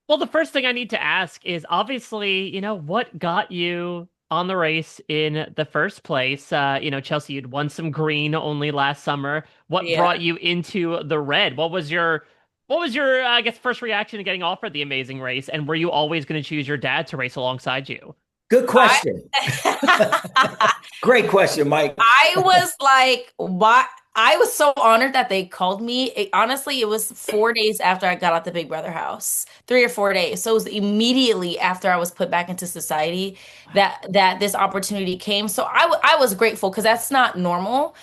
Well, the first thing I need to ask is obviously, what got you on the race in the first place? Chelsea, you'd won some green only last summer. What Yeah. brought you into the red? What was your, I guess, first reaction to getting offered the amazing race? And were you always going to choose your dad to race alongside you? Good question. I Great question, Mike. I was like, why? I was so honored that they called me. Honestly, it was 4 days after I got out the Big Brother house, 3 or 4 days. So it was immediately after I was put back into society that this opportunity came. So I was grateful because that's not normal.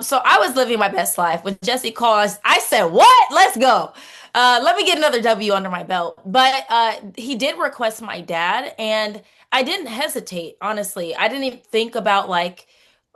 So I was living my best life. When Jesse called us, I said, "What? Let's go. Let me get another W under my belt." But he did request my dad, and I didn't hesitate. Honestly, I didn't even think about like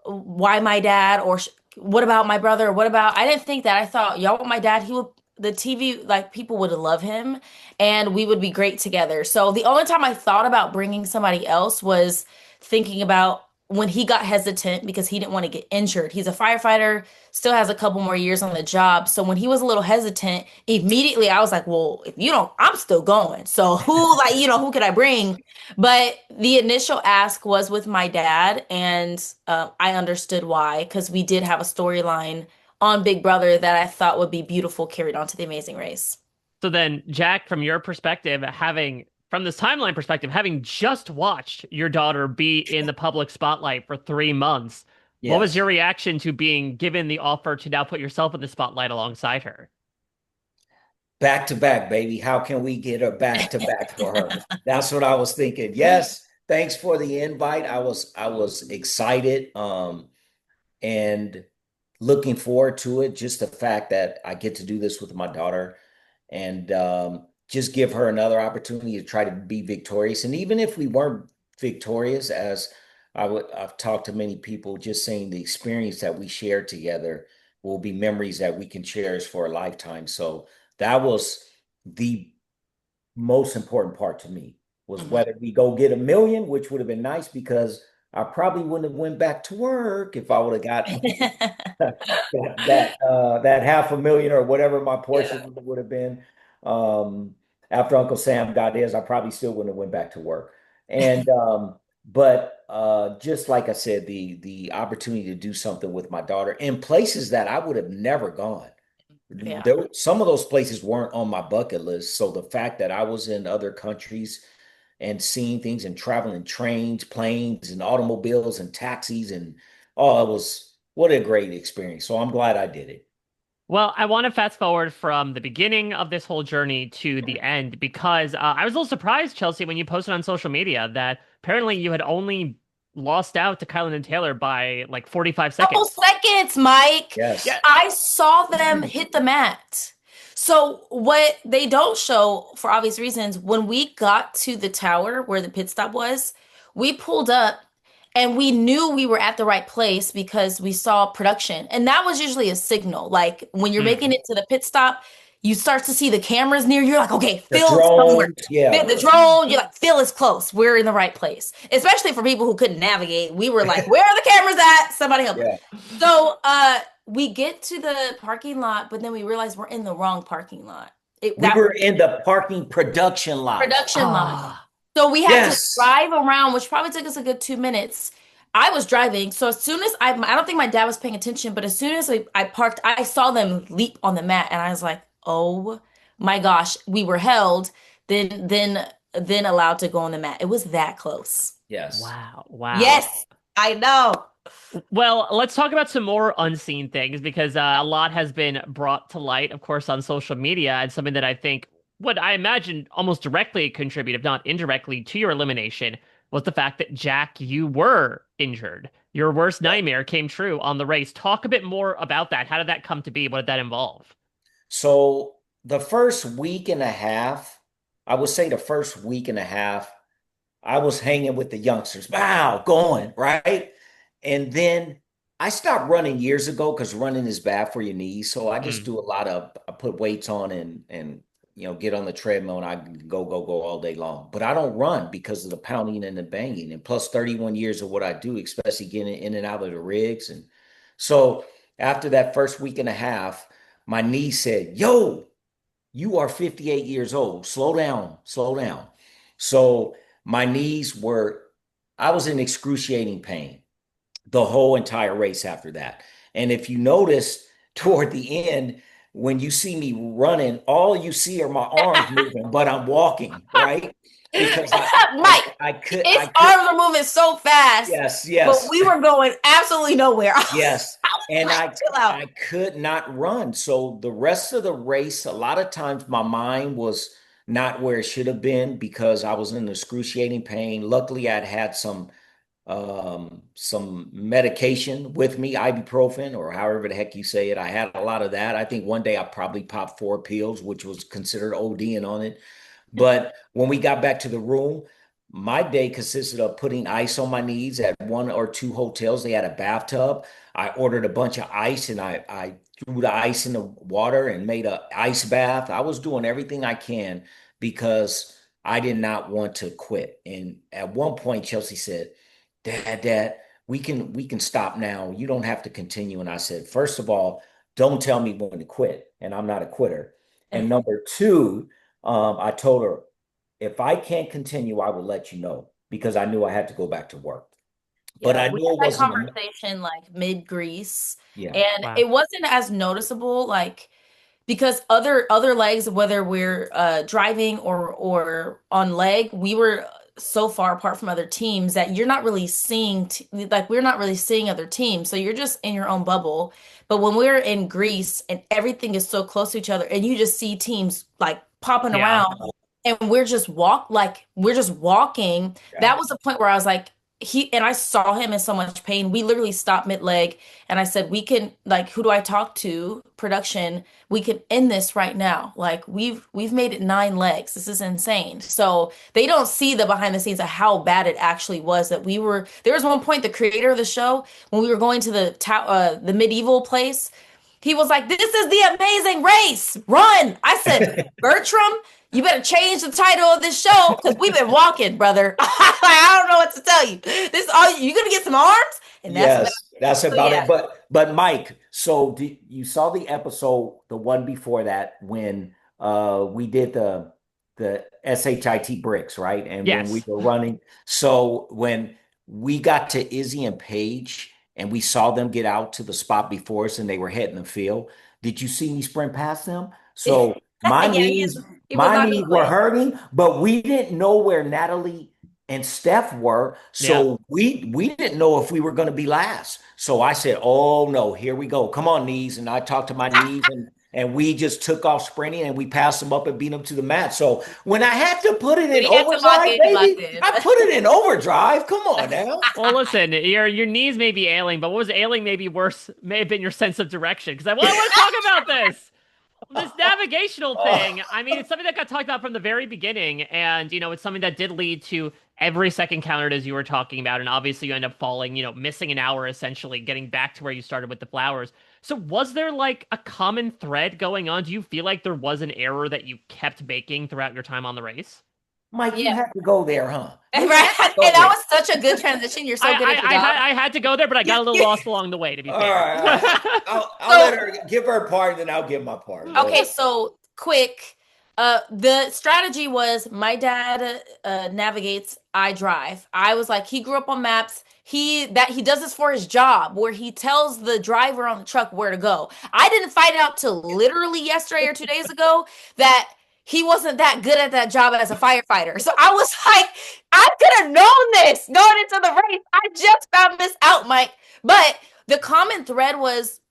why my dad or what about my brother? What about I didn't think that. I thought, y'all want my dad, he would the TV like people would love him and we would be great together. So the only time I thought about bringing somebody else was thinking about when he got hesitant because he didn't want to get injured. He's a firefighter, still has a couple more years on the job. So when he was a little hesitant, immediately I was like, well, if you don't, I'm still going. So who like, who could I bring? But the initial ask was with my dad, and I understood why, because we did have a storyline on Big Brother that I thought would be beautiful carried on to The Amazing Race. So then, Jack, from your perspective, from this timeline perspective, having just watched your daughter be in the public spotlight for 3 months, what was your Yes. reaction to being given the offer to now put yourself in the spotlight alongside her? Back to back, baby. How can we get a back to back for her? That's what I was thinking. Yes. Thanks for the invite. I was excited and looking forward to it. Just the fact that I get to do this with my daughter and just give her another opportunity to try to be victorious. And even if we weren't victorious, as I've talked to many people, just saying the experience that we shared together will be memories that we can cherish for a lifetime. So that was the most important part to me was Mhm. whether we go get a million, which would have been nice because I probably wouldn't have went back to work if I would have got that half a million or whatever my Yeah. portion would have been. Um, After Uncle Sam got his, I probably still wouldn't have went back to work. And but just like I said, the opportunity to do something with my daughter in places that I would have never gone. Yeah. Some of those places weren't on my bucket list. So the fact that I was in other countries and seeing things and traveling trains, planes, and automobiles and taxis and oh, it was what a great experience. So I'm glad I did it. Well, I want to fast forward from the beginning of this whole journey to the end because I was a little surprised, Chelsea, when you posted on social media that apparently you had only lost out to Kylan and Taylor by like 45 Couple seconds. seconds, Mike. Yeah. Yes. I saw them hit the mat. So what they don't show, for obvious reasons, when we got to the tower where the pit stop was, we pulled up and we knew we were at the right place because we saw production. And that was usually a signal. Like when you're making Mhm. it to the pit stop, you start to see the cameras near you. You're like, okay, The Phil's somewhere. drones. Yeah. The drone, you're like, Phil is close. We're in the right place. Especially for people who couldn't navigate. We were like, where are the cameras at? Somebody help us. Yeah. So we get to the parking lot, but then we realize we're in the wrong parking lot. We That were in the parking production lot. production lot. Ah. So we had to Yes. drive around, which probably took us a good 2 minutes. I was driving, so as soon as I don't think my dad was paying attention, but as soon as I parked, I saw them leap on the mat, and I was like, "Oh my gosh!" We were held, then allowed to go on the mat. It was that close. Yes. Wow. Wow. Yes, I know. Well, let's talk about some more unseen things because a lot has been brought to light, of course, on social media, and something that I think would, I imagine, almost directly contribute, if not indirectly, to your elimination was the fact that Jack, you were injured. Your worst nightmare came true on the race. Talk a bit more about that. How did that come to be? What did that involve? So the first week and a half, I would say the first week and a half, I was hanging with the youngsters, wow, going, right? And then I stopped running years ago because running is bad for your knees. So I just Mm. do a lot of, I put weights on and get on the treadmill and I go, go, go all day long. But I don't run because of the pounding and the banging. And plus 31 years of what I do, especially getting in and out of the rigs. And so after that first week and a half, my knee said, yo, you are 58 years old. Slow down, slow down. So my knees were, I was in excruciating pain the whole entire race after that. And if you notice toward the end, when you see me running, all you see are my arms moving, but I'm walking, right? Because Mike, I his could, arms were moving so fast, yes, but yes. we were going absolutely nowhere. Yes. I was And like, chill out. I could not run. So the rest of the race, a lot of times my mind was not where it should have been because I was in excruciating pain. Luckily, I'd had some medication with me, ibuprofen or however the heck you say it. I had a lot of that. I think one day I probably popped 4 pills, which was considered ODing on it. But when we got back to the room, my day consisted of putting ice on my knees at one or two hotels. They had a bathtub. I ordered a bunch of ice and I threw the ice in the water and made a ice bath. I was doing everything I can because I did not want to quit. And at one point, Chelsea said, Dad, we can stop now. You don't have to continue. And I said, first of all, don't tell me when to quit. And I'm not a quitter. And number two, I told her, if I can't continue, I will let you know because I knew I had to go back to work. But Yeah, I we knew it had that wasn't a, conversation like mid-Grease, yeah, and Wow. it wasn't as noticeable, like because other legs, whether we're driving or on leg, we were so far apart from other teams that you're not really seeing like we're not really seeing other teams, so you're just in your own bubble. But when we're in Greece and everything is so close to each other, and you just see teams like popping Yeah. around, and we're just walking. yeah, That was the point where I was like, and I saw him in so much pain. We literally stopped mid leg, and I said, "We can like, who do I talk to? Production. We can end this right now. Like we've made it 9 legs. This is insane." So they don't see the behind the scenes of how bad it actually was. That we were. There was one point the creator of the show when we were going to the medieval place. He was like, "This is the amazing race. Run!" I said, "Bertram, you better change the title of this show because we've been walking, brother." I don't know what to tell you. This all you gonna get some arms, and that's about yes, it. that's So about yeah, it. But Mike, so you saw the episode, the one before that, when we did the SHIT bricks, right? And when we Yes. were running, so when we got to Izzy and Paige and we saw them get out to the spot before us and they were heading the field, did you see me sprint past them? So my yeah, knees, he was my not gonna knees were quit. hurting, but we didn't know where Natalie and Steph were. Yeah. So we didn't know if we were going to be last. So I said, "Oh no, here we go. Come on, knees." And I talked to my knees and we just took off sprinting and we passed them up and beat them to the mat. So when I had to put it When in he had to lock overdrive, in, he locked baby, in. I put it in overdrive. Come on now. Well, listen, your knees may be ailing, but what was ailing maybe worse may have been your sense of direction. Because I want to talk about this navigational Oh, thing. I mean, it's something that got talked about from the very beginning, and it's something that did lead to every second counted as you were talking about, and obviously you end up falling, missing an hour essentially, getting back to where you started with the flowers. So was there like a common thread going on? Do you feel like there was an error that you kept making throughout your time on the race? Mike, you Yeah, had to go there, huh? You had right. to And go that there. was such a good transition. You're so I good at your I I job. had I had to go there, but I got You, a little you, lost along the way, to be All fair. right, all right. I'll let so her give her part, and then I'll give my part. Go okay, ahead. so quick. The strategy was my dad navigates, I drive. I was like, he grew up on maps. He does this for his job, where he tells the driver on the truck where to go. I didn't find out till literally yesterday or 2 days ago that he wasn't that good at that job as a firefighter. So I was like, I could have known this going into the race. I just found this out, Mike. But the common thread was,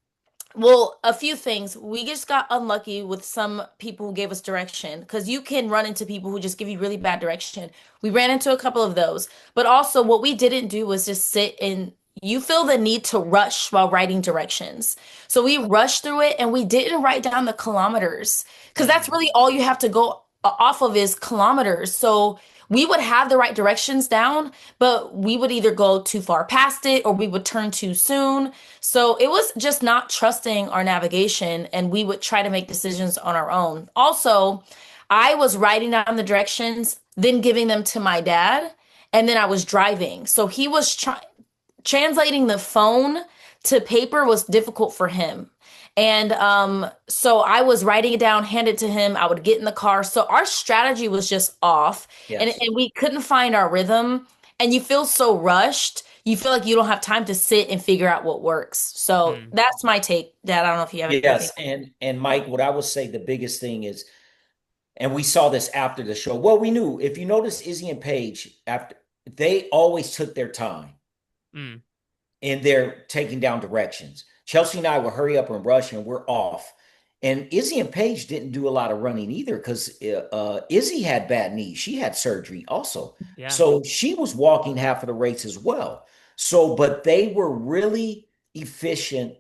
well, a few things. We just got unlucky with some people who gave us direction because you can run into people who just give you really bad direction. We ran into a couple of those. But also, what we didn't do was just sit and you feel the need to rush while writing directions. So we rushed through it and we didn't write down the kilometers because that's really all you have to go off of is kilometers. So we would have the right directions down, but we would either go too far past it or we would turn too soon. So it was just not trusting our navigation, and we would try to make decisions on our own. Also, I was writing down the directions, then giving them to my dad, and then I was driving. So he was translating the phone to paper was difficult for him. And so I was writing it down, hand it to him. I would get in the car. So our strategy was just off, Yes. and we couldn't find our rhythm. And you feel so rushed. You feel like you don't have time to sit and figure out what works. So Hmm. that's my take, Dad. I don't know if you have anything. Yes. And Mike, what I would say the biggest thing is, and we saw this after the show. Well, we knew if you notice Izzy and Paige after they always took their time Mm. in their taking down directions. Chelsea and I would hurry up and rush, and we're off. And Izzy and Paige didn't do a lot of running either because Izzy had bad knees. She had surgery also. Yeah. So she was walking half of the race as well. So, but they were really efficient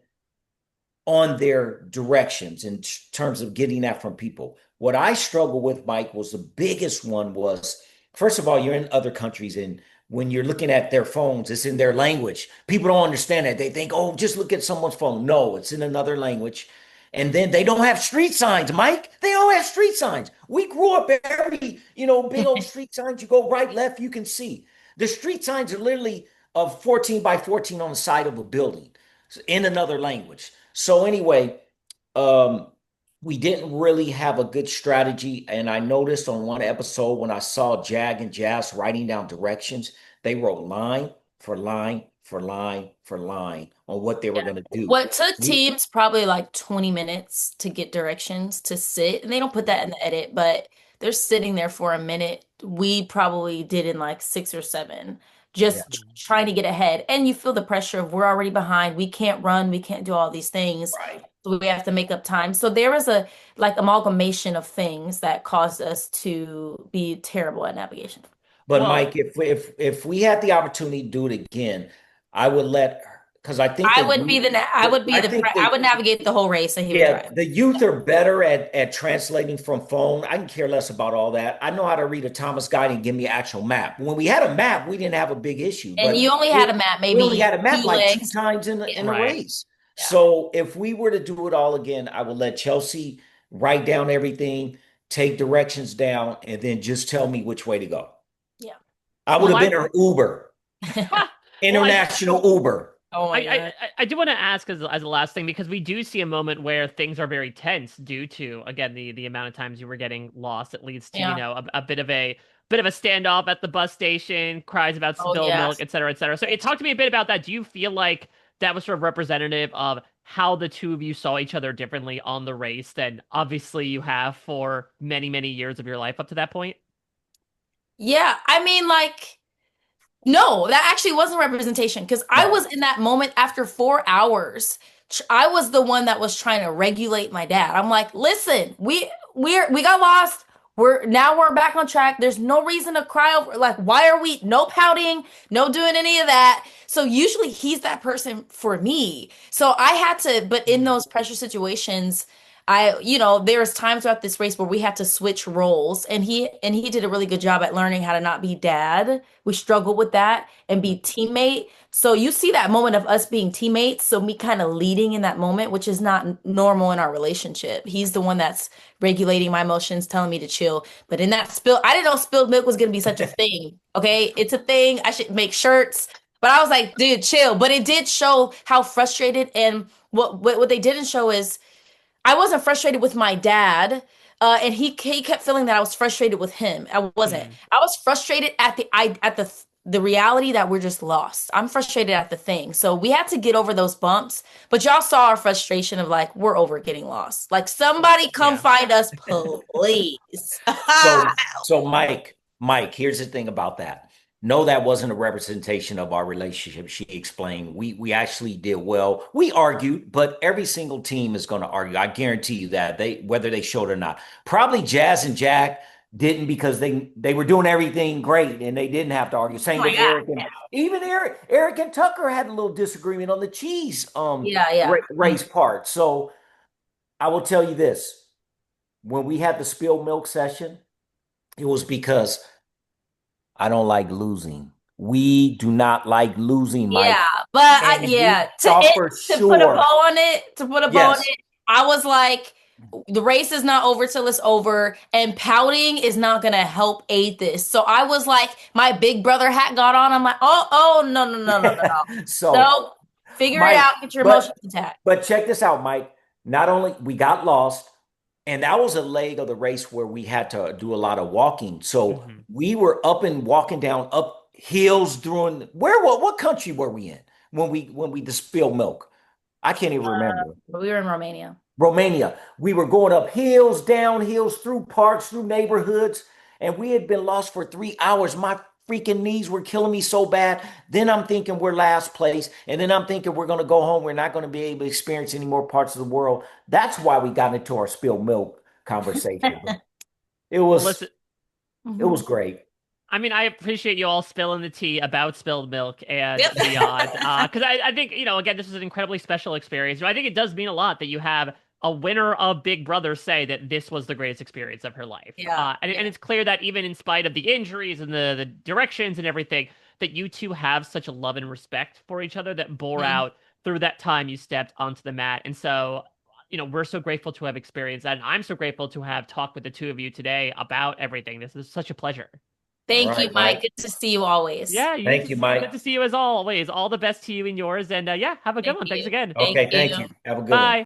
on their directions in terms of getting that from people. What I struggle with, Mike, was the biggest one was first of all, you're in other countries, and when you're looking at their phones, it's in their language. People don't understand that. They think, oh, just look at someone's phone. No, it's in another language. And then they don't have street signs, Mike. They don't have street signs. We grew up every, big old street signs. You go right, left, you can see. The street signs are literally of 14 by 14 on the side of a building in another language. So anyway, um, we didn't really have a good strategy. And I noticed on one episode when I saw Jag and Jazz writing down directions, they wrote line for line for line for line on what they were going to do. What took We, teams probably like 20 minutes to get directions to sit, and they don't put that in the edit, but they're sitting there for a minute. We probably did in like 6 or 7, yeah, just trying to get ahead. And you feel the pressure of we're already behind. We can't run. We can't do all these things. right. So we have to make up time. So there was a like amalgamation of things that caused us to be terrible at navigation. But Well, Mike, if we had the opportunity to do it again, I would let because I think I that would be you, the I would be I the think I that would navigate the whole race and he would yeah, drive. the youth are better at translating from phone. I can care less about all that. I know how to read a Thomas guide and give me an actual map. When we had a map, we didn't have a big issue, And but you only had we, a map, we only maybe had a map two like two legs. times Yeah. in a right. race. Yeah. So if we were to do it all again, I would let Chelsea write down everything, take directions down, and then just tell me which way to go. Yeah. I would Well, have been her Uber, well, international Uber. Oh I, my I, God. I do want to ask as a last thing because we do see a moment where things are very tense due to again the amount of times you were getting lost. It leads to Yeah. a bit of a standoff at the bus station, cries about Oh spilled milk, yes. et cetera, et cetera. So, talk to me a bit about that. Do you feel like that was sort of representative of how the two of you saw each other differently on the race than obviously you have for many years of your life up to that point? Yeah. I mean, like, no, that actually wasn't representation because I No. was in that moment after 4 hours. I was the one that was trying to regulate my dad. I'm like, listen, we got lost. We're back on track. There's no reason to cry over. Like, why are we no pouting, no doing any of that? So usually he's that person for me. So I had to, but in Mm. those pressure situations, there's times throughout this race where we had to switch roles, and he did a really good job at learning how to not be dad. We struggled with that and be teammate. So you see that moment of us being teammates, so me kind of leading in that moment, which is not normal in our relationship. He's the one that's regulating my emotions, telling me to chill. But in that spill, I didn't know spilled milk was going to be such a thing. Okay, it's a thing. I should make shirts. But I was like, dude, chill. But it did show how frustrated, and what they didn't show is I wasn't frustrated with my dad, and he kept feeling that I was frustrated with him. I wasn't. Mm. I was frustrated at the reality that we're just lost. I'm frustrated at the thing. So we had to get over those bumps. But y'all saw our frustration of like we're over getting lost. Like somebody come Yeah. find us, please. So Mike, here's the thing about that. No, that wasn't a representation of our relationship. She explained. We actually did well. We argued, but every single team is going to argue. I guarantee you that whether they showed or not. Probably Jazz and Jack didn't because they were doing everything great and they didn't have to argue. Oh Same my with God. Eric and even Eric and Tucker had a little disagreement on the cheese Yeah, yeah. race part. So I will tell you this: when we had the spilled milk session, it was because I don't like losing. We do not like losing, Mike. Yeah, but And we yeah, thought for to put a bow sure. on it, Yes. I was like, the race is not over till it's over, and pouting is not gonna help aid this. So I was like, my big brother hat got on. I'm like, oh, no, So, no, figure it Mike, out, get your emotions but intact. but check this out, Mike. Not only we got lost, and that was a leg of the race where we had to do a lot of walking. So Hmm. we were up and walking down up hills during what country were we in when we distilled milk? I can't even remember. We were in Romania. Romania. We were going up hills, down hills, through parks, through neighborhoods, and we had been lost for 3 hours. My freaking knees were killing me so bad. Then I'm thinking we're last place, and then I'm thinking we're going to go home. We're not going to be able to experience any more parts of the world. That's why we got into our spilled milk conversation. But it Well, was listen, it was great. I mean, I appreciate you all spilling the tea about spilled milk and Yep. beyond. Because I think, again, this is an incredibly special experience. I think it does mean a lot that you have a winner of Big Brother say that this was the greatest experience of her life. Yeah. And Yeah. it's clear that even in spite of the injuries and the directions and everything, that you two have such a love and respect for each other that bore Mhm. out through that time you stepped onto the mat. And so, we're so grateful to have experienced that. And I'm so grateful to have talked with the two of you today about everything. This is such a pleasure. All Thank you, right, Mike. Mike. Good to see you always. Yeah, Thank you, good Mike. to see you as always. All the best to you and yours. And yeah, have a good Thank one. Thanks you. again. Thank Okay, thank you. you. Have a good one. Bye.